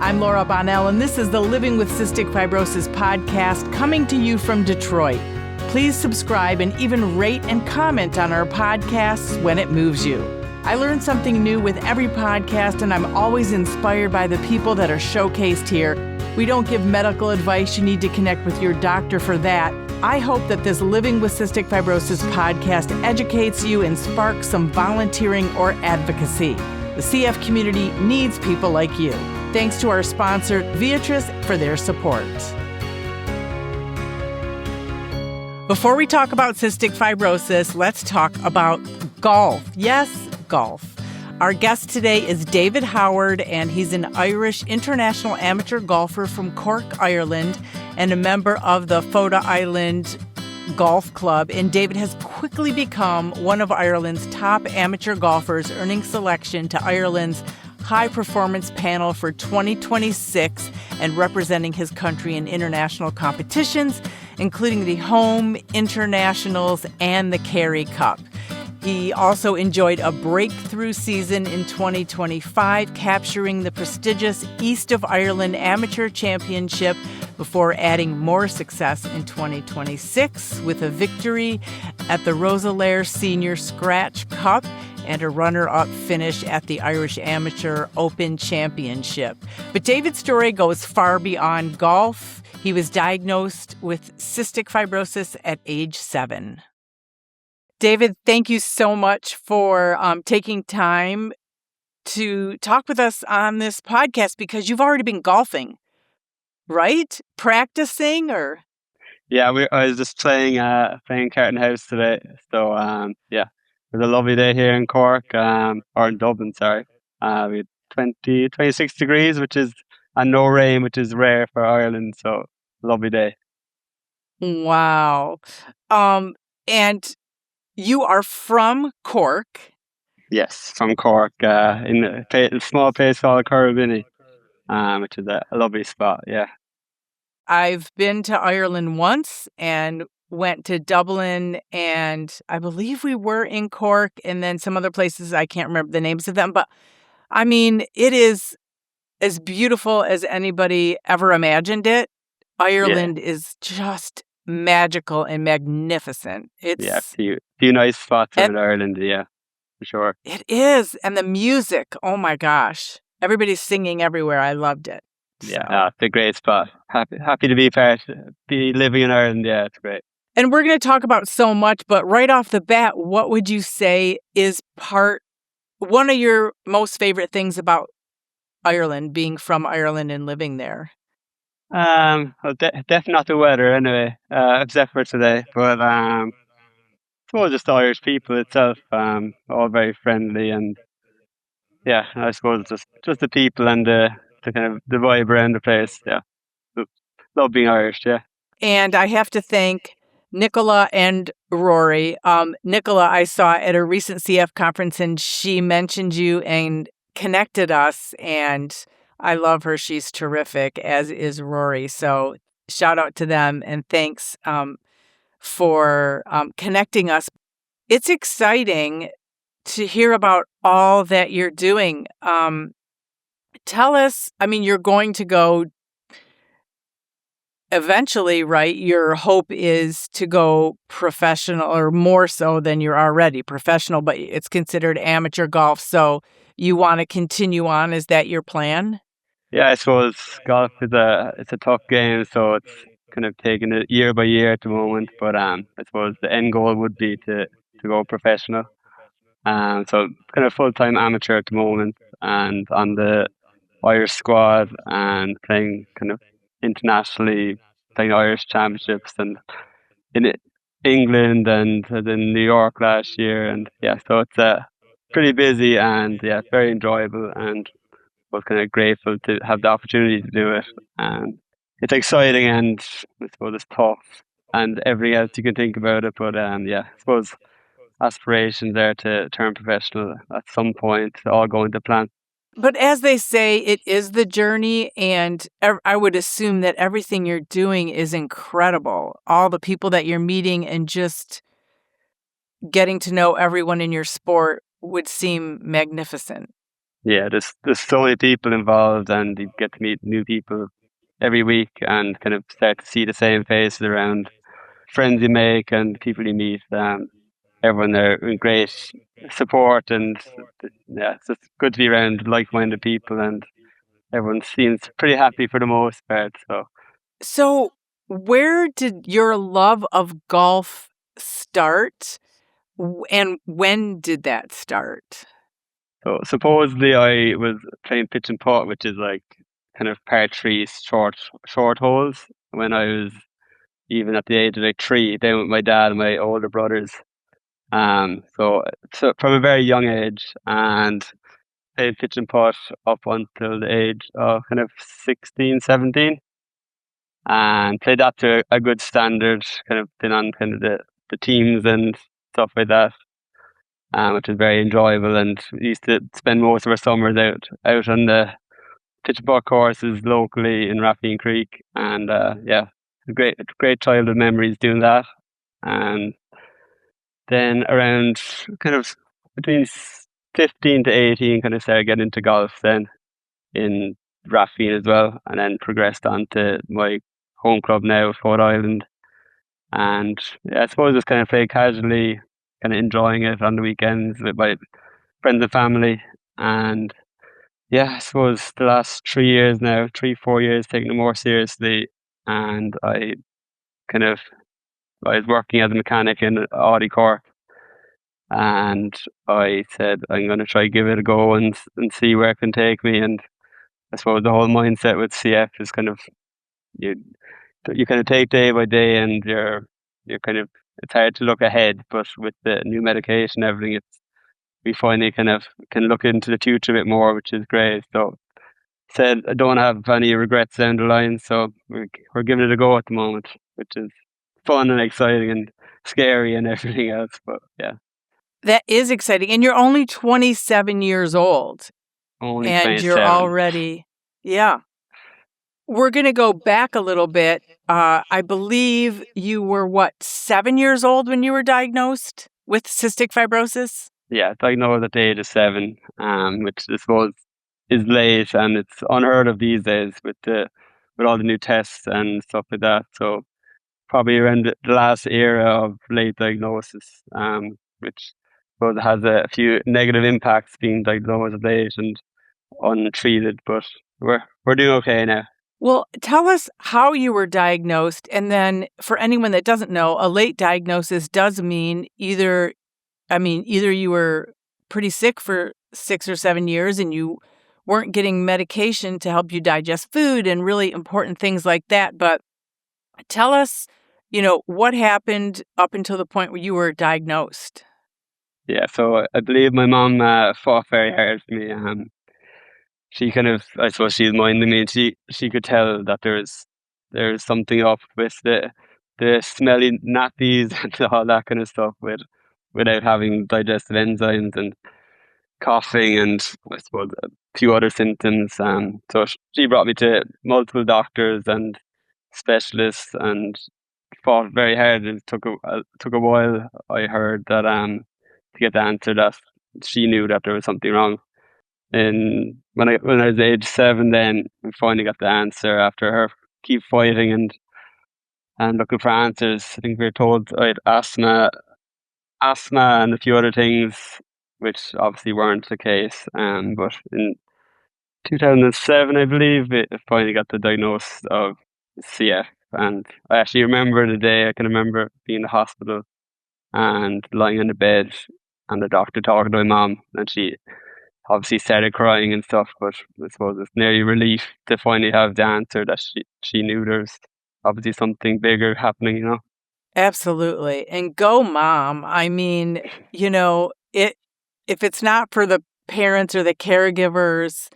I'm Laura Bonnell, and this is the Living with Cystic Fibrosis podcast coming to you from Detroit. Please subscribe and even rate and comment on our podcasts when it moves you. I learn something new with every podcast, and I'm always inspired by the people that are showcased here. We don't give medical advice. You need to connect with your doctor for that. I hope that this Living with Cystic Fibrosis podcast educates you and sparks some volunteering or advocacy. The CF community needs people like you. Thanks to our sponsor, Viatris, for their support. Before we talk about cystic fibrosis, let's talk about golf. Yes, golf. Our guest today is David Howard, and he's an Irish international amateur golfer from Cork, Ireland, and a member of the Fota Island Golf Club. And David has quickly become one of Ireland's top amateur golfers, earning selection to Ireland's high-performance panel for 2026 and representing his country in international competitions, including the Home Internationals and the Kerry Cup. He also enjoyed a breakthrough season in 2025, capturing the prestigious East of Ireland Amateur Championship before adding more success in 2026 with a victory at the Rosalair Senior Scratch Cup and a runner-up finish at the Irish Amateur Open Championship. But David's story goes far beyond golf. He was diagnosed with cystic fibrosis at age 7. David, thank you so much for taking time to talk with us on this podcast, because you've already been golfing, right? Practicing or? Yeah, I was just playing Carton House today. So, it was a lovely day here in Cork, or in Dublin, sorry. We had 26 degrees, and no rain, which is rare for Ireland. So, lovely day. Wow. And you are from Cork? Yes, from Cork, in a small place called Corribini, which is a lovely spot, yeah. I've been to Ireland once and went to Dublin, and I believe we were in Cork and then some other places. I can't remember the names of them, but I mean, it is as beautiful as anybody ever imagined it. Ireland is just magical and magnificent. It's few nice spots in Ireland, yeah, for sure. It is, and the music, oh my gosh. Everybody's singing everywhere. I loved it. Yeah, it's a great spot. Happy to be living in Ireland. Yeah, it's great. And we're going to talk about so much, but right off the bat, what would you say is one of your most favorite things about Ireland, being from Ireland and living there? Well, definitely not the weather anyway, except for today. But I suppose just the Irish people itself, all very friendly, and yeah, I suppose just the people and the kind of the vibe around the place. Yeah, love being Irish. Yeah. And I have to thank Nicola and Rory. Nicola, I saw at a recent CF conference, and she mentioned you and connected us, and I love her. She's terrific, as is Rory. So shout out to them, and thanks for connecting us. It's exciting to hear about all that you're doing. Tell us, I mean, you're going to go eventually, right? Your hope is to go professional, or more so than you're already professional, but it's considered amateur golf. So you want to continue on. Is that your plan? Yeah, I suppose golf is it's a tough game, so it's kind of taking it year by year at the moment. But I suppose the end goal would be to go professional. So kind of full-time amateur at the moment, and on the Irish squad, and playing kind of internationally, playing Irish championships and in England and in New York last year. And yeah, so it's pretty busy, and yeah, very enjoyable, and was kind of grateful to have the opportunity to do it. And it's exciting, and I suppose it's tough and everything else you can think about it. But I suppose aspirations there to turn professional at some point, all going to plan. But as they say, it is the journey, and I would assume that everything you're doing is incredible. All the people that you're meeting and just getting to know everyone in your sport would seem magnificent. Yeah, there's so many people involved, and you get to meet new people every week, and kind of start to see the same faces around, friends you make and people you meet. Everyone there in great support, and yeah, it's just good to be around like-minded people, and everyone seems pretty happy for the most part. So, where did your love of golf start? And when did that start? So supposedly I was playing pitch and putt, which is like kind of par three short holes when I was even at the age of like three, down with my dad and my older brothers. So from a very young age, and played pitch and putt up until the age of kind of 16, 17, and played that to a good standard, kind of been on kind of the teams and stuff like that, which was very enjoyable. And we used to spend most of our summers out on the pitch and putt courses locally in Raffine Creek, and yeah, great childhood memories doing that. And then around kind of between 15 to 18, kind of started getting into golf then in Raffine as well, and then progressed on to my home club now, Fort Island. And yeah, I suppose just kind of play casually, kind of enjoying it on the weekends with my friends and family. And yeah, I suppose the last 3 years now, 3, 4 years, taking it more seriously. And kind of, I was working as a mechanic in Audi Cork, and I said I'm going to try give it a go and see where it can take me. And I suppose the whole mindset with CF is kind of you you kind of take day by day, and you're kind of, it's hard to look ahead, but with the new medication, everything, it's we finally kind of can look into the future a bit more, which is great. So said I don't have any regrets down the line, so we're giving it a go at the moment, which is fun and exciting and scary and everything else. But yeah, That is exciting. And you're only 27 years old, only and you're 27. already, yeah. We're going to go back a little bit. I believe you were, what, 7 years old when you were diagnosed with cystic fibrosis? Yeah, diagnosed at the age of 7, which I suppose is late, and it's unheard of these days with all the new tests and stuff like that. So probably around the last era of late diagnosis, which I suppose has a few negative impacts being diagnosed late and untreated, but we're doing okay now. Well, tell us how you were diagnosed. And then for anyone that doesn't know, a late diagnosis does mean either you were pretty sick for 6 or 7 years and you weren't getting medication to help you digest food and really important things like that. But tell us, what happened up until the point where you were diagnosed. Yeah, so I believe my mom fought very hard for me. She kind of, I suppose, she's minding me, and she could tell that there's something up with the smelly nappies and all that kind of stuff without having digestive enzymes and coughing and I suppose a few other symptoms. So she brought me to multiple doctors and specialists and fought very hard. It took a while. I heard that to get the answer that she knew that there was something wrong. And when I was age 7, then we finally got the answer after her keep fighting and looking for answers. I think we were told I had asthma and a few other things, which obviously weren't the case. But in 2007, I believe, it finally got the diagnosis of CF. And I actually remember the day. I can remember being in the hospital and lying in the bed, and the doctor talking to my mom, and she obviously started crying and stuff. But I suppose it's nearly relief to finally have the answer that she knew there's obviously something bigger happening. Absolutely. And go mom. I mean, if it's not for the parents or the caregivers,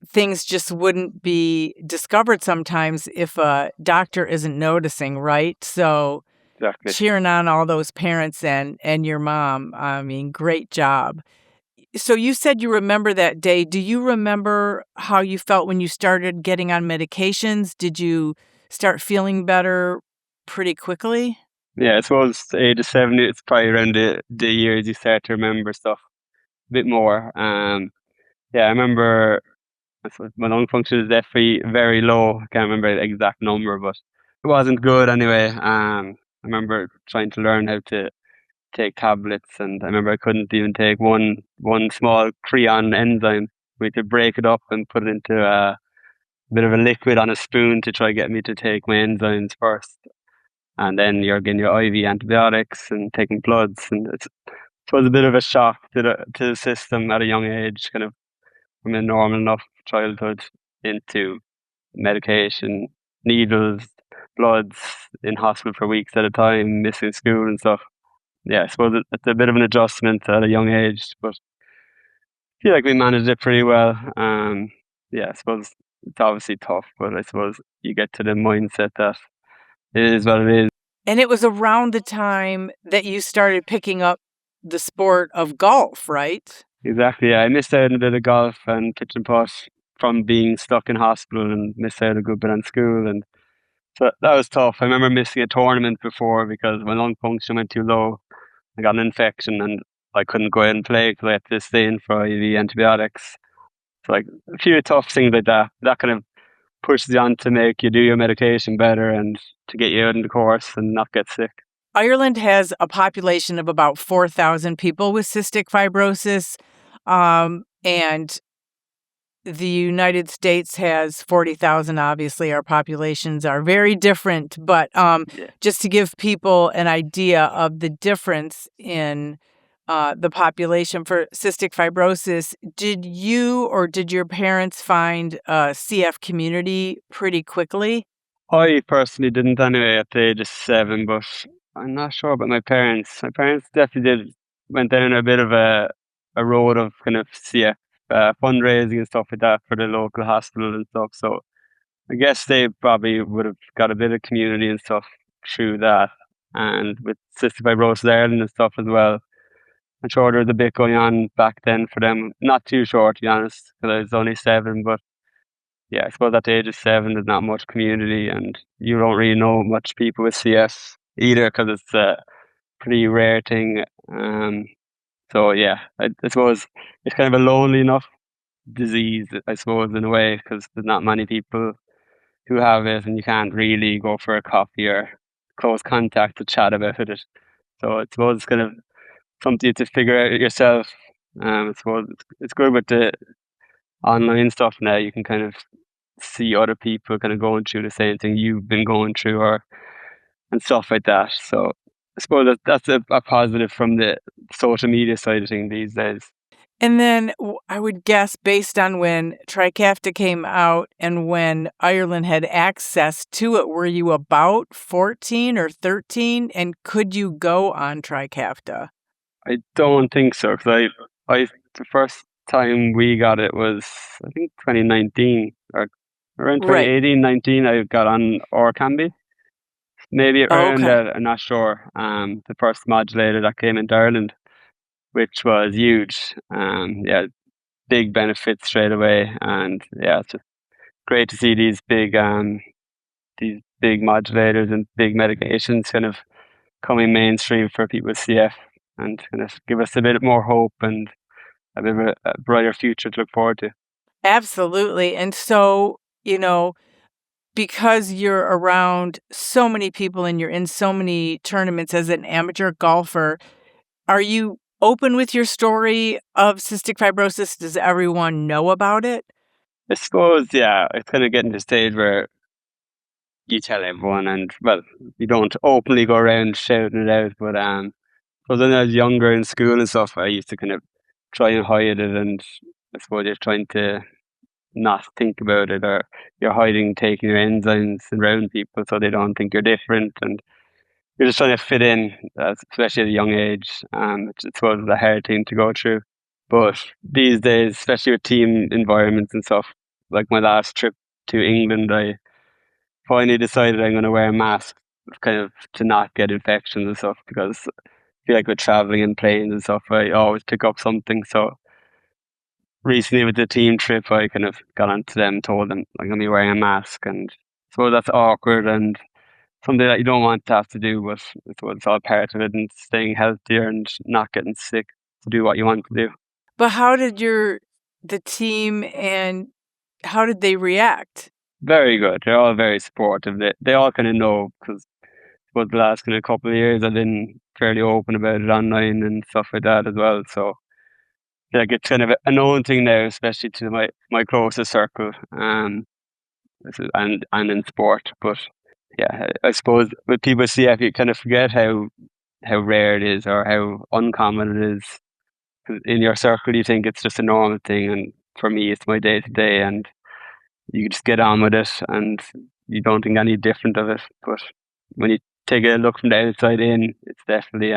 things just wouldn't be discovered sometimes if a doctor isn't noticing, right? So Exactly. cheering on all those parents and your mom. I mean, great job. So you said you remember that day. Do you remember how you felt when you started getting on medications? Did you start feeling better pretty quickly? Yeah, I suppose the age of 7, it's probably around the years you start to remember stuff a bit more. yeah, I remember my lung function is definitely very low. I can't remember the exact number, but it wasn't good anyway. I remember trying to learn how to take tablets, and I remember I couldn't even take one small creon enzyme. We had to break it up and put it into a bit of a liquid on a spoon to try get me to take my enzymes first, and then you're getting your IV antibiotics and taking bloods, and it was a bit of a shock to the system at a young age, kind of from a normal enough childhood into medication, needles, bloods in hospital for weeks at a time, missing school and stuff. Yeah, I suppose it's a bit of an adjustment at a young age, but I feel like we managed it pretty well. Yeah, I suppose it's obviously tough, but I suppose you get to the mindset that it is what it is. And it was around the time that you started picking up the sport of golf, right? Exactly. Yeah, I missed out on a bit of golf and pitch and putt from being stuck in hospital and missed out a good bit on school, and so that was tough. I remember missing a tournament before because my lung function went too low. I got an infection and I couldn't go out and play because I had to stay in for IV antibiotics. So like a few tough things like that. That kind of pushes you on to make you do your medication better and to get you out in the course and not get sick. Ireland has a population of about 4,000 people with cystic fibrosis, and the United States has 40,000. Obviously, our populations are very different, but Yeah. just to give people an idea of the difference in the population for cystic fibrosis, did you or did your parents find a CF community pretty quickly? I personally didn't anyway at the age of 7, but I'm not sure about my parents. My parents definitely went down a bit of a road of kind of CF fundraising and stuff like that for the local hospital and stuff. So I guess they probably would have got a bit of community and stuff through that. And with Cystic Fibrosis Ireland and stuff as well. I'm sure there was a bit going on back then for them. Not too sure, to be honest, because I was only 7. But yeah, I suppose at the age of 7, there's not much community, and you don't really know much people with CS either, because it's a pretty rare thing. So yeah, I suppose it's kind of a lonely enough disease, I suppose, in a way, because there's not many people who have it, and you can't really go for a coffee or close contact to chat about it. So I suppose it's kind of something you have to figure out yourself. I suppose it's good with the online stuff now. You can kind of see other people kind of going through the same thing you've been going through, or and stuff like that. So I suppose that's a positive from the social media side of things these days. And then I would guess, based on when Trikafta came out and when Ireland had access to it, were you about 14 or 13? And could you go on Trikafta? I don't think so, because I the first time we got it was, I think, 2019 or around Right. 2018, 19. I got on Orkambi. Maybe around Okay. that, I'm not sure. The first modulator that came into Ireland, which was huge. Yeah, big benefits straight away, and yeah, it's just great to see these big modulators and big medications kind of coming mainstream for people with CF, and kind of give us a bit more hope and a bit of a brighter future to look forward to. Absolutely. And so, because you're around so many people and you're in so many tournaments as an amateur golfer, are you open with your story of cystic fibrosis? Does everyone know about it? I suppose, yeah, it's kind of getting to the stage where you tell everyone, and well, you don't openly go around shouting it out, but when I was younger in school and stuff, I used to kind of try and hide it, and I suppose you're trying to not think about it, or you're hiding taking your enzymes around people so they don't think you're different, and you're just trying to fit in, especially at a young age, which I suppose is a hard thing to go through. But these days, especially with team environments and stuff, like my last trip to England, I finally decided I'm going to wear a mask, kind of to not get infections and stuff, because I feel like with traveling and planes and stuff, I always pick up something. So recently with the team trip, I kind of got onto them, told them I'm going to be wearing a mask, and so that's awkward and something that you don't want to have to do, but it's all part of it, and staying healthier and not getting sick to do what you want to do. But how did your the team, and how did they react? Very good. They're all very supportive. They all kind of know because for the last kind of couple of years I've been fairly open about it online and stuff like that as well. So like it's kind of a known thing now, especially to my closest circle. And in sport. But yeah, I suppose with people CF you kind of forget how rare it is or how uncommon it is. 'Cause in your circle you think it's just a normal thing, and for me it's my day to day, and you just get on with it and you don't think any different of it. But when you take a look from the outside in, it's definitely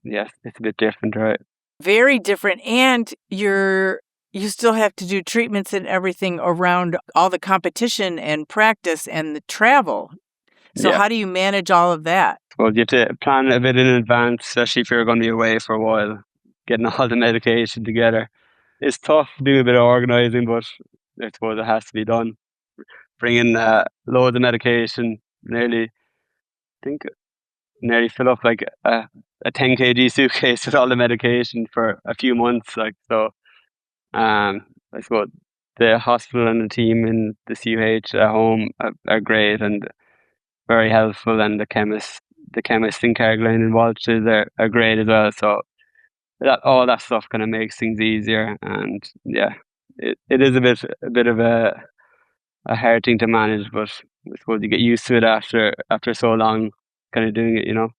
yes, it's a bit different, right? Very different. And you still have to do treatments and everything around all the competition and practice and the travel. So Yeah. how do you manage all of that? Well, you have to plan a bit in advance, especially if you're going to be away for a while. Getting all the medication together. It's tough to do a bit of organising, but I suppose it has to be done. Bringing loads of medication, I think nearly fill up like a 10 kg suitcase with all the medication for a few months. Like so, I suppose the hospital and the team in the CUH at home are great and very helpful, and the chemist in Carrigaline and Walsh's are great as well. So all that stuff kind of makes things easier, and yeah, it is a bit of a hard thing to manage, but I suppose you get used to it after so long kind of doing it, you know.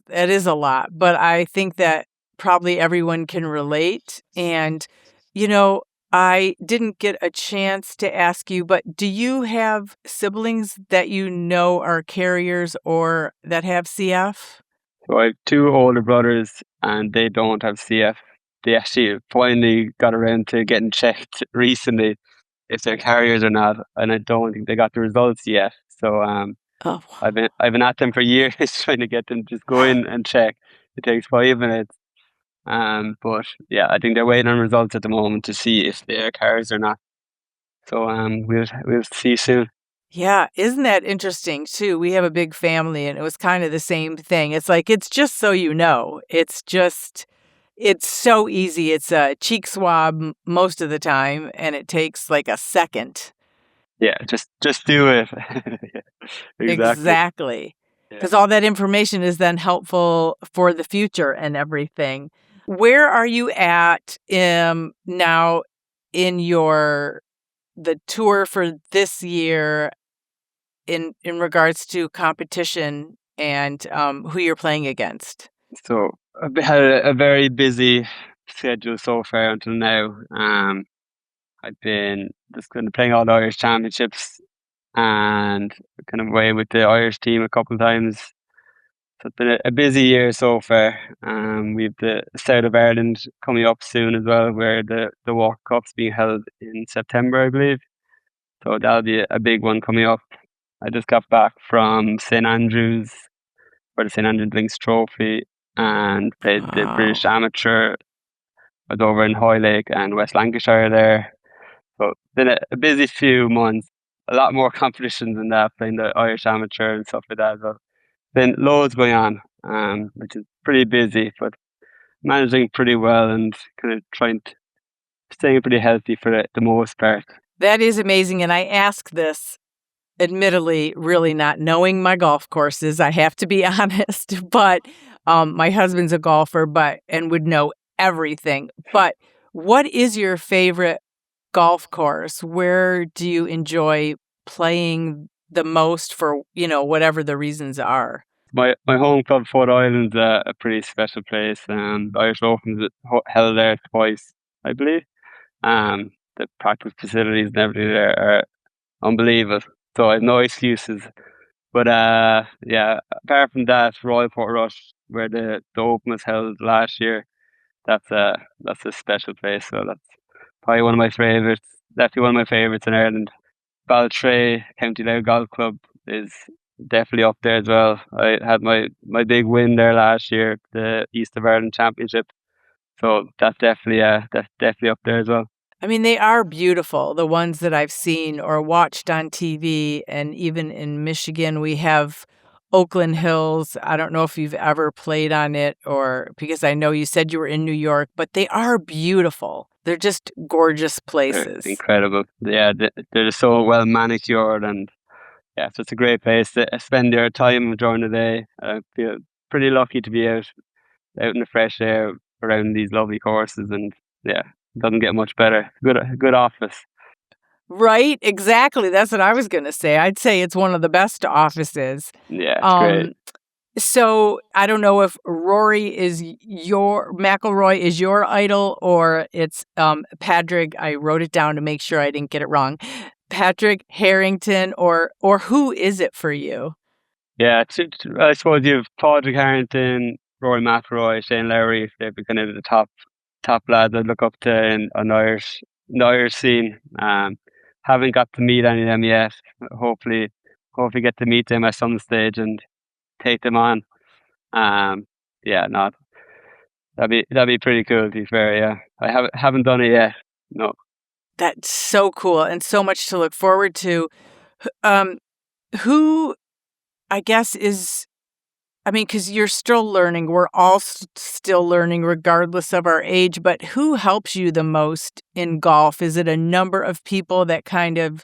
That is a lot, but I think that probably everyone can relate. And, you know, I didn't get a chance to ask you, but do you have siblings that you know are carriers or that have CF? So I have two older brothers, and they don't have CF. They actually finally got around to getting checked recently if they're carriers or not, and I don't think they got the results yet. So Oh, I've been at them for years trying to get them to just go in and check. It takes 5 minutes. But yeah, I think they're waiting on results at the moment to see if they're carriers or not. So we'll see soon. yeah. Isn't that interesting, too? We have a big family, and it was kind of the same thing. It's like, it's just so you know. It's so easy. It's a cheek swab most of the time, and it takes like a second. Yeah, just do it. Yeah, exactly. Exactly. Yeah. Because all that information is then helpful for the future and everything. Where are you at now in the tour for this year in regards to competition and who you're playing against? So I've had a very busy schedule so far until now. I've been just kind of playing all the Irish championships and kind of away with the Irish team a couple of times. So it's been a busy year so far. We've the South of Ireland coming up soon as well, where the Walk Cup's being held in September, I believe. So that'll be a big one coming up. I just got back from St Andrews for the St Andrews Links Trophy and played the British Wow. Amateur. I was over in Hoylake and West Lancashire there. So it's been a busy few months. A lot more competitions than that, playing the Irish Amateur and stuff like that as well. Been loads going on, which is pretty busy, but managing pretty well and kind of staying pretty healthy for the most part. That is amazing. And I ask this, admittedly, really not knowing my golf courses. I have to be honest, but my husband's a golfer, and would know everything. But what is your favorite golf course? Where do you enjoy playing the most for, whatever the reasons are? My home club, Fort Island's a pretty special place. The Irish Open's held there twice, I believe. The practice facilities and everything there are unbelievable. So I have no excuses. But yeah, apart from that, Royal Portrush, where the Open was held last year, that's a special place. So that's probably one of my favourites. Definitely one of my favourites in Ireland. Baltray County Loud Golf Club is definitely up there as well. I had my big win there last year, the East of Ireland Championship. So that's definitely up there as well. I mean, they are beautiful, the ones that I've seen or watched on TV. And even in Michigan, we have Oakland Hills. I don't know if you've ever played on it, or because I know you said you were in New York, but they are beautiful. They're just gorgeous They're places. incredible. Yeah, they're just so well manicured, and yeah, so it's a great place to spend your time during the day. I feel pretty lucky to be out in the fresh air around these lovely courses, and yeah, it doesn't get much better. Good office. Right? Exactly. That's what I was going to say. I'd say it's one of the best offices. Yeah, it's great. Um, so I don't know if McElroy is your idol, or it's Patrick. I wrote it down to make sure I didn't get it wrong. Patrick Harrington, or who is it for you? Yeah, I suppose you've Padraig Harrington, Rory McIlroy, Shane Lowry. They've been kind of the top lads I look up to in the Irish scene. Haven't got to meet any of them yet. Hopefully get to meet them at some stage and take them on. Yeah, no, that'd be pretty cool, to be fair. Yeah, I haven't done it yet. No. That's so cool and so much to look forward to. Um, who I guess is, I mean, because you're still learning. We're all still learning, regardless of our age. But who helps you the most in golf? Is it a number of people that kind of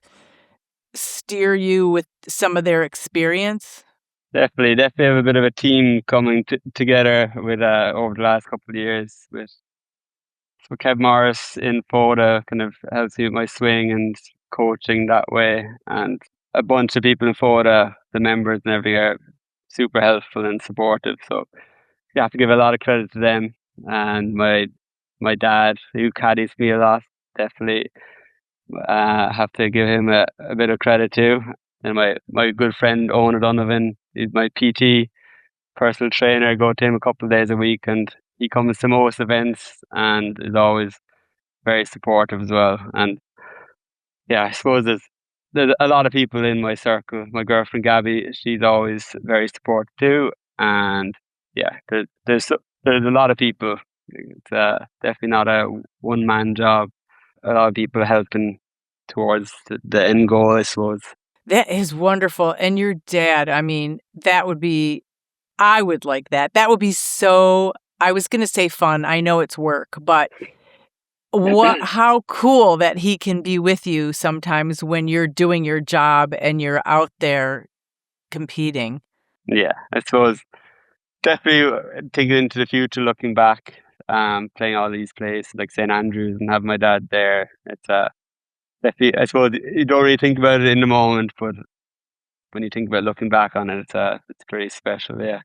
steer you with some of their experience? Definitely have a bit of a team coming together with over the last couple of years with Kev Morris in Fota kind of helps me with my swing and coaching that way, and a bunch of people in Fota, the members and everything, are super helpful and supportive. So you have to give a lot of credit to them, and my dad, who caddies me a lot, definitely have to give him a bit of credit too. And my good friend Owen O'Donovan, he's my PT, personal trainer. I go to him a couple of days a week, and he comes to most events and is always very supportive as well. And yeah, I suppose there's a lot of people in my circle. My girlfriend Gabby, she's always very supportive too. And yeah, there's a lot of people. It's definitely not a one man job. A lot of people helping towards the end goal, I suppose. That is wonderful. And your dad, I mean, I would like that. That would be so, I was going to say fun. I know it's work, but how cool that he can be with you sometimes when you're doing your job and you're out there competing. Yeah, I suppose definitely thinking into the future, looking back, playing all these places like St Andrews and having my dad there. It's definitely, I suppose you don't really think about it in the moment, but when you think about looking back on it, it's pretty special. Yeah.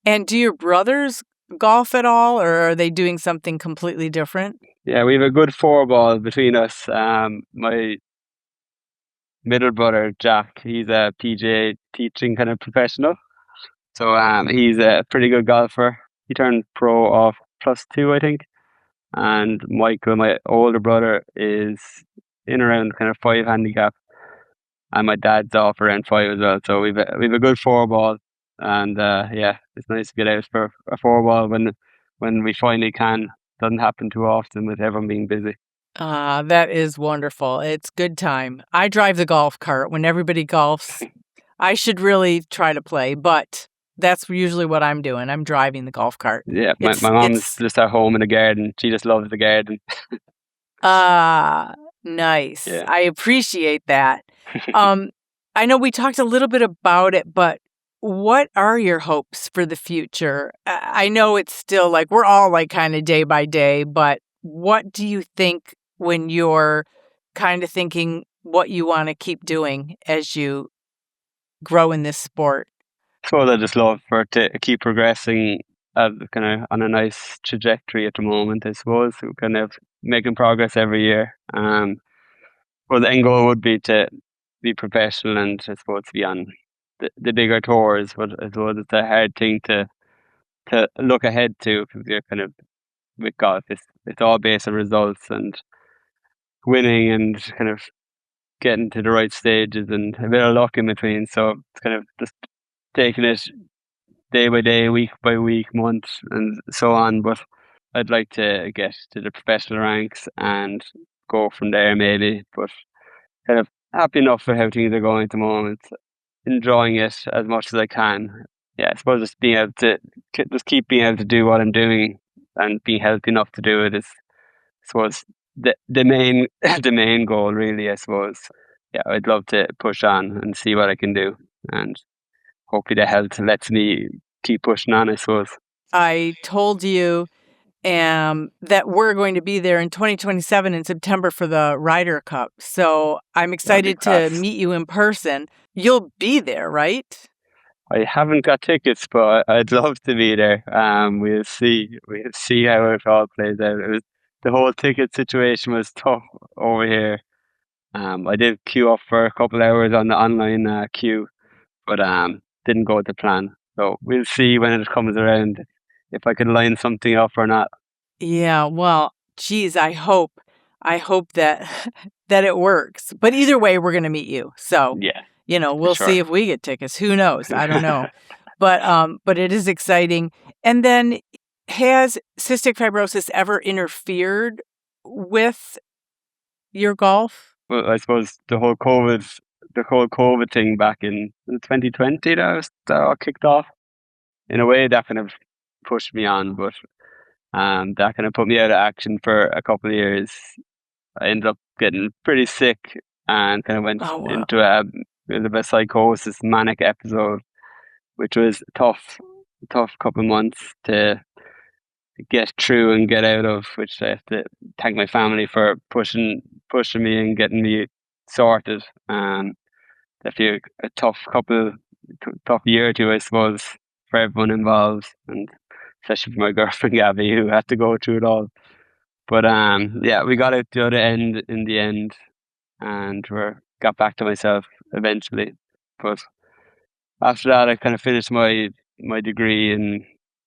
And do your brothers golf at all, or are they doing something completely different? Yeah, we have a good four ball between us. My middle brother Jack, he's a PGA teaching kind of professional, so he's a pretty good golfer. He turned pro off +2, I think. And Michael, my older brother, is in around kind of 5 handicap, and my dad's off around 5 as well. So we've a good four ball, and yeah, it's nice to get out for a four ball when we finally can. Doesn't happen too often with everyone being busy. That is wonderful. It's good time. I drive the golf cart when everybody golfs. I should really try to play, but that's usually what I'm doing. I'm driving the golf cart. Yeah, my mom's just at home in the garden. She just loves the garden. Nice. Yeah. I appreciate that. I know we talked a little bit about it, but what are your hopes for the future? I know it's still like we're all like kind of day by day, but what do you think when you're kind of thinking what you want to keep doing as you grow in this sport? I suppose I just love for it to keep progressing kind of on a nice trajectory at the moment, I suppose. We're kind of making progress every year. Well, the end goal would be to be professional and I suppose to be on the bigger tours, but I suppose it's a hard thing to look ahead to, because you're kind of with golf, it's all based on results and winning and kind of getting to the right stages and a bit of luck in between. So it's kind of just taking it day by day, week by week, month, and so on. But I'd like to get to the professional ranks and go from there maybe. But kind of happy enough for how things are going at the moment. enjoying it as much as I can. Yeah, I suppose just being able to just keep being able to do what I'm doing and being healthy enough to do it is, I suppose, the main the main goal really. I suppose. Yeah, I'd love to push on and see what I can do, and hopefully the health lets me keep pushing on, I suppose. I told you that we're going to be there in 2027 in September for the Ryder Cup. So I'm That'd be excited to class. meet you in person. You'll be there, right? I haven't got tickets, but I'd love to be there. We'll see. We'll see how it all plays out. The whole ticket situation was tough over here. I did queue up for a couple hours on the online queue, but didn't go to plan. So we'll see when it comes around if I can line something up or not. Yeah, well, geez, I hope that that it works. But either way, we're going to meet you. So, Yeah, for we'll see sure. if we get tickets. Who knows? I don't know. But it is exciting. And then has cystic fibrosis ever interfered with your golf? Well, I suppose the whole COVID thing back in 2020 that all kicked off. In a way, that kind of pushed me on, but that kind of put me out of action for a couple of years. I ended up getting pretty sick and kind of went Oh, wow. into a bit of a psychosis, manic episode, which was tough couple of months to get through and get out of. Which I have to thank my family for pushing me and getting me sorted. Definitely a tough year or two, I suppose, for everyone involved, and especially for my girlfriend Gabby, who had to go through it all. But yeah, we got out the other end in the end, and got back to myself eventually. But after that, I kind of finished my degree in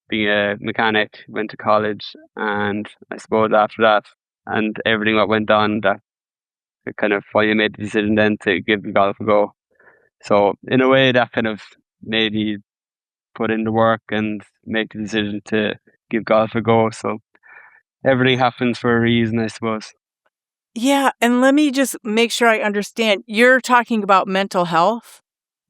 being a mechanic. Went to college, and I suppose after that and everything that went on, that I kind of finally made the decision then to give golf a go. So in a way, that kind of made me put in the work and make the decision to give golf a go. So everything happens for a reason, I suppose. Yeah, and let me just make sure I understand. You're talking about mental health?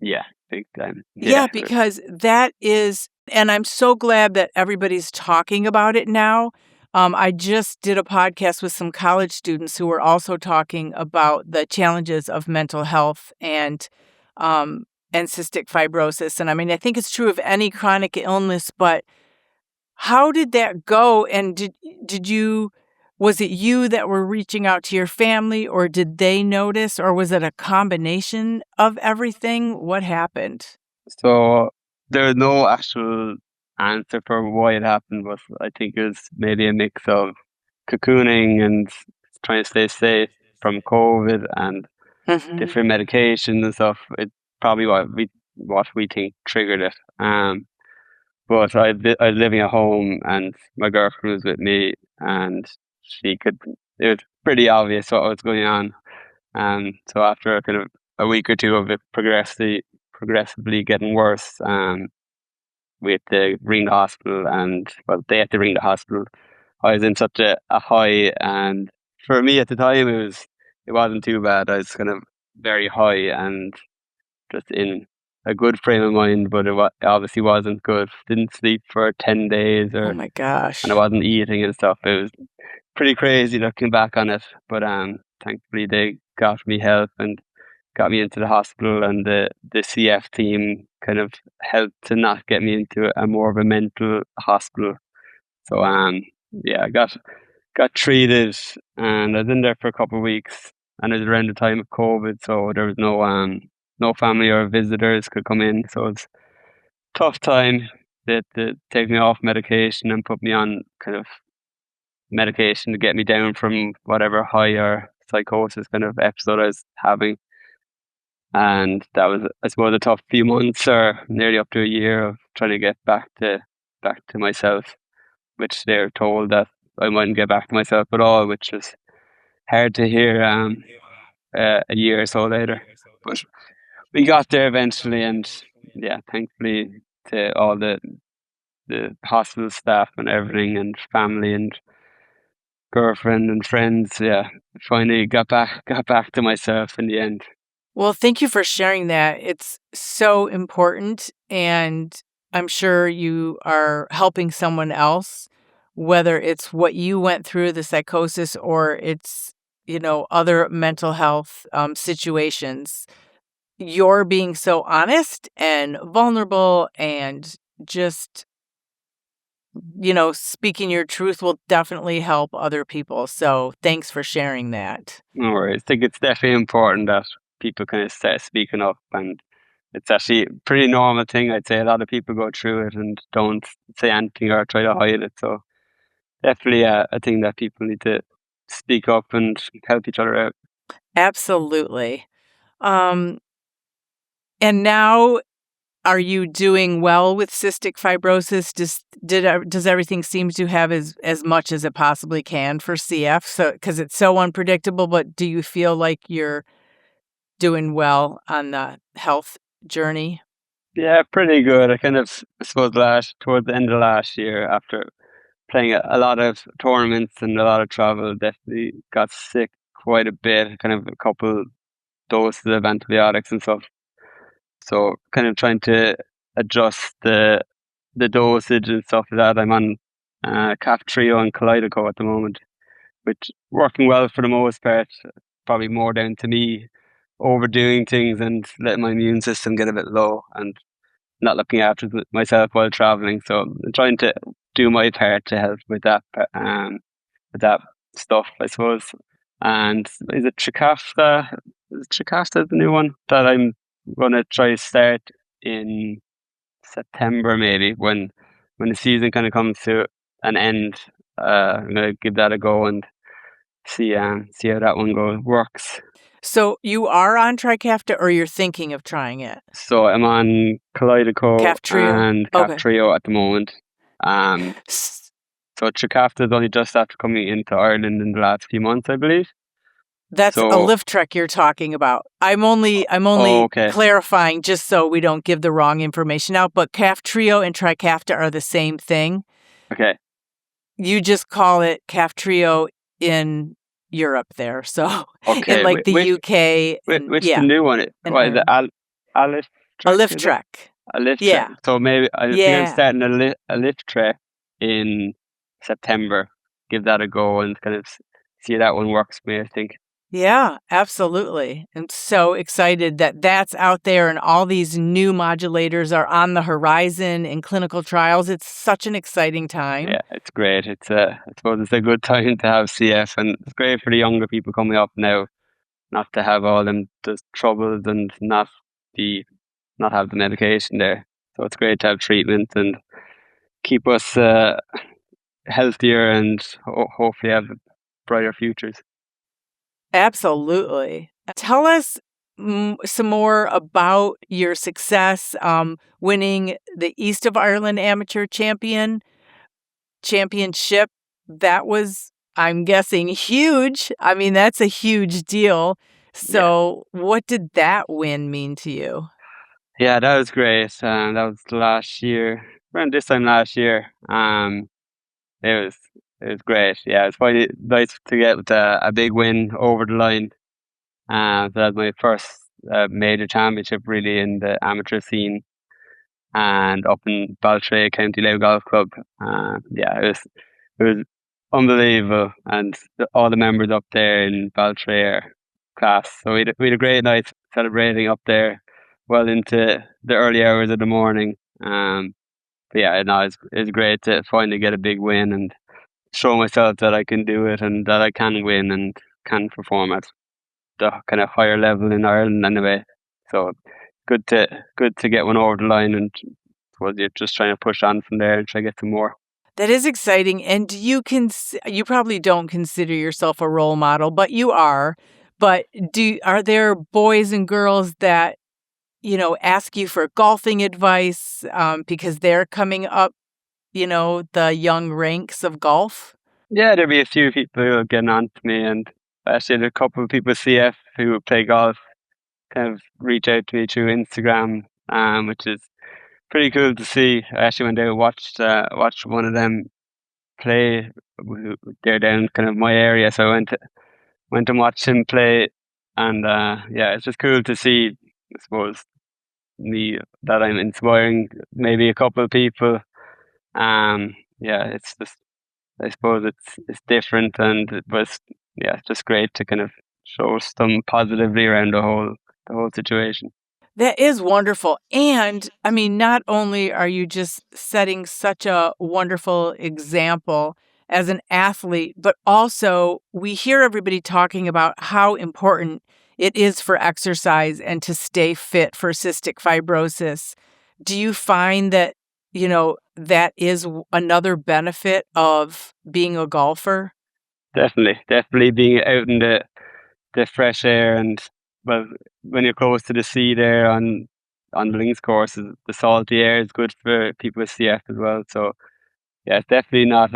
Yeah, big time. Yeah, Yeah, because that is, and I'm so glad that everybody's talking about it now. I just did a podcast with some college students who were also talking about the challenges of mental health and cystic fibrosis. And I mean, I think it's true of any chronic illness, but how did that go? And was it you that were reaching out to your family, or did they notice, or was it a combination of everything? What happened? so there's no actual answer for why it happened, but I think it was maybe a mix of cocooning and trying to stay safe from COVID and Mhm. different medications and stuff. It's probably what we think triggered it. But I was living at home and my girlfriend was with me, and she could. It was pretty obvious what was going on. So after a kind of a week or two of it progressively getting worse, we had to ring the hospital, and well, they had to ring the hospital. I was in such a high, and for me at the time it wasn't too bad. I was kind of very high and just in a good frame of mind, but it obviously wasn't good. Didn't sleep for 10 days, Oh my and I gosh. wasn't eating and stuff. It was pretty crazy looking back on it. But thankfully they got me help and got me into the hospital, and the CF team kind of helped to not get me into a more of a mental hospital. So yeah, I got treated, and I was in there for a couple of weeks, and it was around the time of COVID, so there was no family or visitors could come in, so it's tough time. They had to take me off medication and put me on kind of medication to get me down from whatever high or psychosis kind of episode I was having. And that was, I suppose, a tough few months or nearly up to a year of trying to get back to myself, which they're told that I mightn't get back to myself at all, which was hard to hear a year or so later. But we got there eventually, and yeah, thankfully to all the hospital staff and everything, and family and girlfriend and friends, yeah, finally got back to myself in the end. Well, thank you for sharing that. It's so important, and I'm sure you are helping someone else, whether it's what you went through, the psychosis, or it's, other mental health situations. You're being so honest and vulnerable and just, speaking your truth will definitely help other people. So thanks for sharing that. No worries. I think it's definitely important that people kind of start speaking up, and it's actually a pretty normal thing. I'd say a lot of people go through it and don't say anything or try to hide it. So definitely a thing that people need to speak up and help each other out. Absolutely. Um, and now, are you doing well with cystic fibrosis? Does everything seem to have as much as it possibly can for CF? So, because it's so unpredictable, but do you feel like you're doing well on the health journey? Yeah, pretty good. I suppose towards the end of last year, after playing a lot of tournaments and a lot of travel, definitely got sick quite a bit. Kind of a couple doses of antibiotics and stuff. So kind of trying to adjust the dosage and stuff like that. I'm on Kaftrio and Kalydeco at the moment, which working well for the most part. Probably more down to me overdoing things and letting my immune system get a bit low and not looking after myself while traveling. So I'm trying to do my part to help with that stuff, I suppose. And is it Trikafta? Is Trikafta the new one that I'm gonna try to start in September maybe when the season kind of comes to an end. I'm gonna give that a go and see how that one works. So you are on Trikafta, or you're thinking of trying it? So I'm on Kalydeco Kaftrio. and Okay. Kaftrio at the moment. S- So Trikafta is only just after coming into Ireland in the last few months, I believe. That's a So lift trek you're talking about. I'm oh, only okay, clarifying just so we don't give the wrong information out, but Kaftrio and Trikafta are the same thing. okay, You just call it Kaftrio in Europe there. So in okay. like the UK and Which the yeah, new one? in What is it? Ireland. A lift A trek? lift Is it trek. a lift trek? Yeah. So maybe I think I'm Yeah. starting a lift trek in September. Give that a go and kind of see how that one works for me, I think. Yeah, absolutely. I'm so excited that that's out there and all these new modulators are on the horizon in clinical trials. It's such an exciting time. Yeah, it's great. I suppose it's a good time to have CF, and it's great for the younger people coming up now, not to have all them the troubles and be not have the medication there. So it's great to have treatment and keep us healthier and hopefully have brighter futures. Absolutely. Tell us some more about your success winning the East of Ireland Amateur Championship. That was, I'm guessing, huge. I mean, that's a huge deal. Yeah, So, what did that win mean to you? yeah, that was great. That was last year, around this time last year. It was it was great. Yeah, it's quite nice to get a big win over the line. So that was my first major championship really in the amateur scene and up in Baltray County Low Golf Club. Yeah, it was unbelievable, and all the members up there in Baltray are class. So we had a great night celebrating up there, well into the early hours of the morning. But yeah, no, it's great to finally get a big win and show myself that I can do it and that I can win and can perform at the kind of higher level in Ireland anyway. So good to get one over the line, and suppose you're just trying to push on from there and try to get some more. That is exciting. And you probably don't consider yourself a role model, but you are. But are there boys and girls that, ask you for golfing advice because they're coming up, the young ranks of golf? Yeah, there'll be a few people who are getting on to me, and actually there's a couple of people CF who play golf kind of reach out to me through Instagram, which is pretty cool to see. I actually went out and watched one of them play. They're down kind of my area, so I went and watched him play And yeah, it's just cool to see, I suppose, me that I'm inspiring maybe a couple of people. Yeah, it's just, I suppose it's different, and it was, yeah, it's just great to kind of show some positivity around the whole situation. That is wonderful. And I mean, not only are you just setting such a wonderful example as an athlete, but also we hear everybody talking about how important it is for exercise and to stay fit for cystic fibrosis. Do you find that, that is another benefit of being a golfer? Definitely being out in the fresh air, and well, when you're close to the sea there on the links courses, the salty air is good for people with CF as well. So yeah, it's definitely not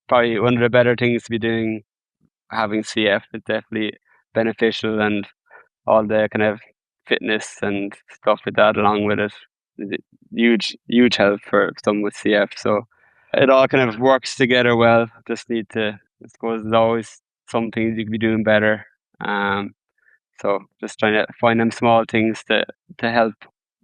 probably one of the better things to be doing having CF. It's definitely beneficial, and all the kind of fitness and stuff with that along with it is a huge help for someone with CF. So it all kind of works together well. Just need to, I suppose, there's always some things you could be doing better. Um, so just trying to find them small things to help,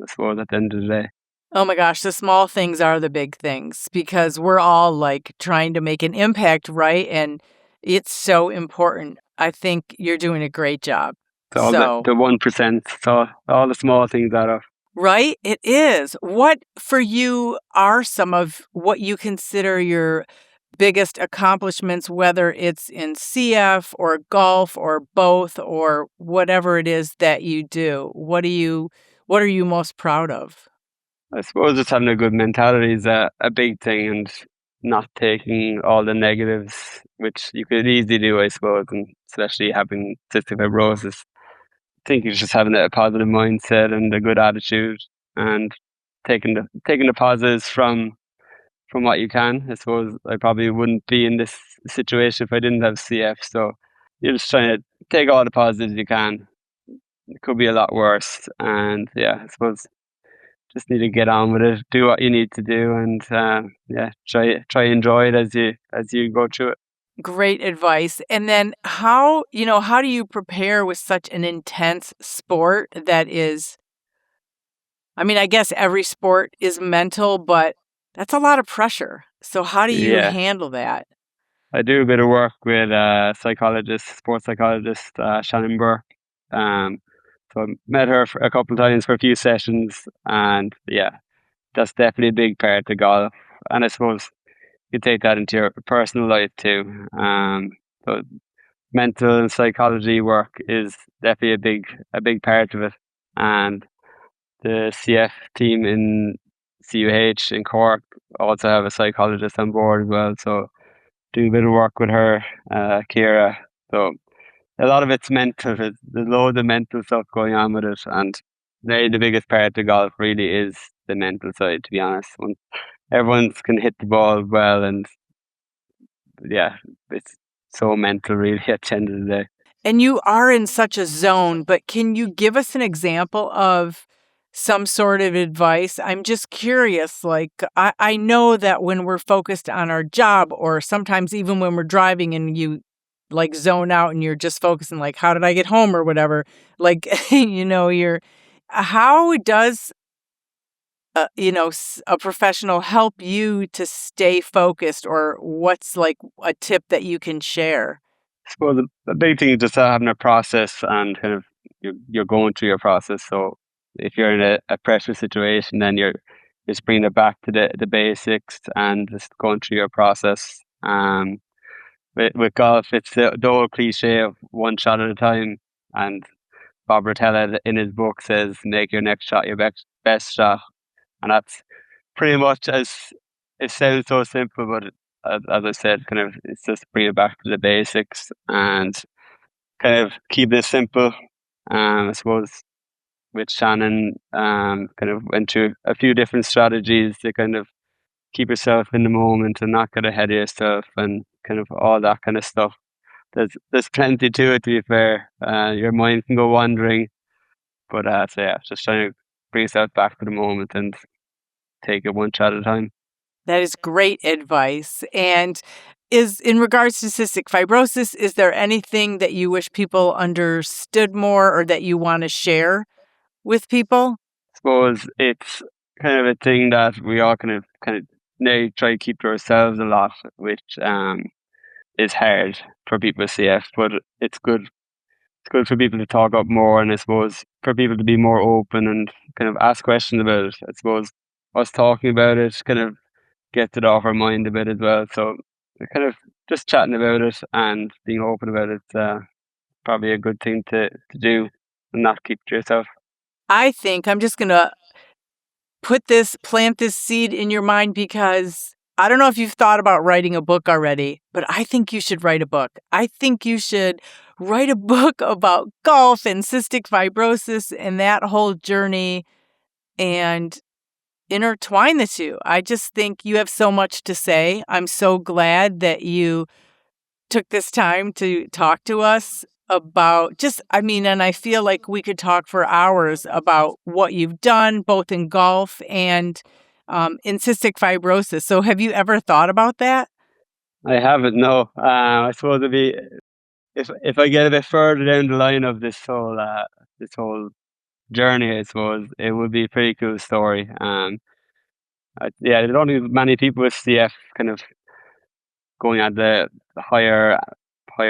I suppose, at the end of the day. Oh my gosh, the small things are the big things because we're all like trying to make an impact, right? And it's so important. I think you're doing a great job. So all the So, the 1%, so all the small things add up. right? It is. What for you are some of what you consider your biggest accomplishments, whether it's in CF or golf or both or whatever it is that you do? What are you most proud of? I suppose just having a good mentality is a big thing, and not taking all the negatives, which you could easily do, I suppose, and especially having cystic fibrosis. I think it's just having a positive mindset and a good attitude, and taking the positives from what you can. I suppose I probably wouldn't be in this situation if I didn't have CF. So you're just trying to take all the positives you can. It could be a lot worse, and yeah, I suppose just need to get on with it, do what you need to do, and yeah, try enjoy it as you go through it. Great advice. And then how do you prepare with such an intense sport that is, I mean, I guess every sport is mental, but that's a lot of pressure. So how do you Yeah, handle that? I do a bit of work with sports psychologist Shannon Burke. Um, so I met her for a couple of times for a few sessions, and yeah, that's definitely a big part of golf. And I suppose you take that into your personal life too. So mental and psychology work is definitely a big part of it. And the CF team in CUH in Cork also have a psychologist on board as well. So do a bit of work with her, Kira. So a lot of it's mental. There's loads of mental stuff going on with it, and the biggest part of golf really is the mental side. To be honest, when everyone can hit the ball well, and yeah, it's so mental really at the end of the day. And you are in such a zone, but can you give us an example of some sort of advice? I'm just curious. Like, I know that when we're focused on our job, or sometimes even when we're driving and you like zone out and you're just focusing, like, how did I get home or whatever? Like, how does, a professional help you to stay focused, or what's like a tip that you can share? Well, the big thing is just having a process, and kind of you're going through your process. So if you're in a pressure situation, then you're just bringing it back to the basics and just going through your process. With golf, it's the old cliche of one shot at a time. And Bob Rotella in his book says, "Make your next shot your best shot," and that's pretty much as it sounds so simple, but as I said, kind of it's just bring it back to the basics and kind of keep it simple. I suppose with Shannon, kind of went through a few different strategies to kind of keep yourself in the moment and not get ahead of yourself, and kind of all that kind of stuff. There's plenty to it, to be fair. Your mind can go wandering, but so yeah, just trying to bring yourself back to the moment and take it one shot at a time. That is great advice. And is in regards to cystic fibrosis, is there anything that you wish people understood more or that you want to share with people? I suppose it's kind of a thing that we all kind of now try to keep to ourselves a lot, which is hard for people with CF, but it's good. It's good for people to talk up more, and I suppose for people to be more open and kind of ask questions about it. I suppose us talking about it kind of gets it off our mind a bit as well. So kind of just chatting about it and being open about it, probably a good thing to do and not keep to yourself. I think I'm just going to plant this seed in your mind, because I don't know if you've thought about writing a book already, but I think you should write a book. I think you should write a book about golf and cystic fibrosis and that whole journey and intertwine the two. I just think you have so much to say. I'm so glad that you took this time to talk to us about and I feel like we could talk for hours about what you've done, both in golf and in cystic fibrosis. So have you ever thought about that? I haven't, no. I suppose it'd be, if I get a bit further down the line of this whole journey, I suppose it would be a pretty cool story. There's only many people with CF kind of going at the higher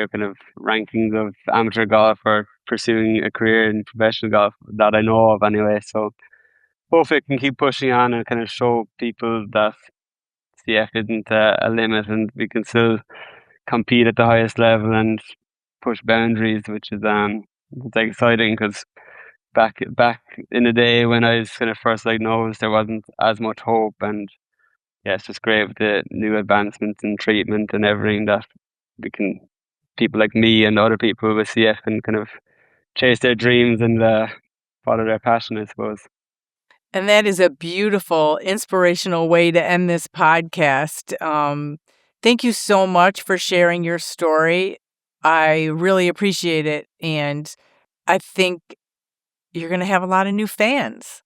kind of rankings of amateur golf or pursuing a career in professional golf that I know of anyway. So hopefully I can keep pushing on and kind of show people that CF isn't a limit and we can still compete at the highest level and push boundaries, which is it's exciting, because back in the day when I was kind of first diagnosed, there wasn't as much hope, and it's just great with the new advancements in treatment and everything that people like me and other people with CF can kind of chase their dreams and follow their passion, I suppose. And that is a beautiful, inspirational way to end this podcast. Thank you so much for sharing your story. I really appreciate it. And I think you're going to have a lot of new fans.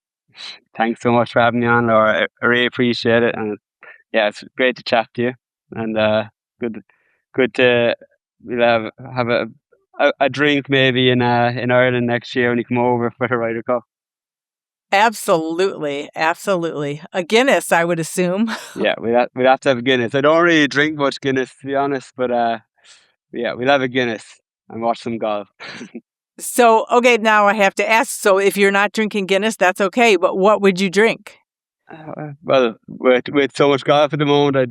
Thanks so much for having me on, Laura. I really appreciate it. And it's great to chat to you. And good to have a drink maybe in Ireland next year when you come over for the Ryder Cup. Absolutely. A Guinness, I would assume. Yeah, we'd have to have a Guinness. I don't really drink much Guinness, to be honest, but we'll have a Guinness and watch some golf. So, okay, now I have to ask, so if you're not drinking Guinness, that's okay, but what would you drink? Well, with so much golf at the moment, I'm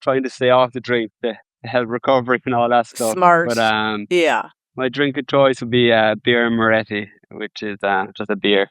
trying to stay off the drink to help recovery and all that stuff. Smart. But yeah. My drink of choice would be beer Moretti, which is just a beer.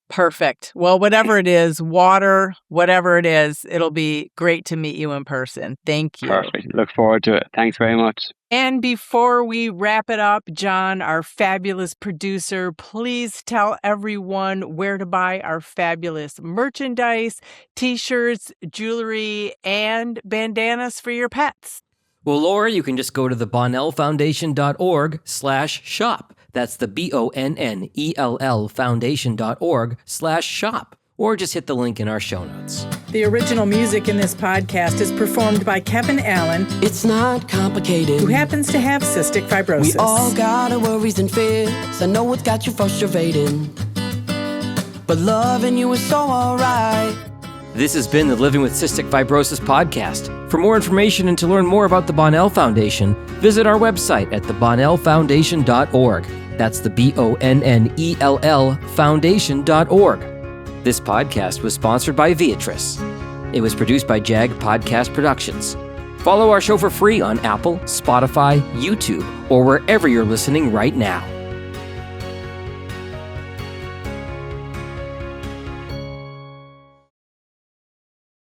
Perfect. Well, whatever it is, water, whatever it is, it'll be great to meet you in person. Thank you. Perfect. Look forward to it. Thanks very much. And before we wrap it up, John, our fabulous producer, please tell everyone where to buy our fabulous merchandise, t-shirts, jewelry, and bandanas for your pets. Well, Laura, you can just go to thebonnellfoundation.org/shop. That's the BONNELL foundation.org/shop. Or just hit the link in our show notes. The original music in this podcast is performed by Kevin Allen. It's not complicated. Who happens to have cystic fibrosis. We all got our worries and fears. I know it's got you frustrated. But loving you is so alright. This has been the Living with Cystic Fibrosis podcast. For more information and to learn more about the Bonnell Foundation, visit our website at thebonnellfoundation.org. That's the BONNELL foundation.org. This podcast was sponsored by Beatrice. It was produced by Jag Podcast Productions. Follow our show for free on Apple, Spotify, YouTube, or wherever you're listening right now.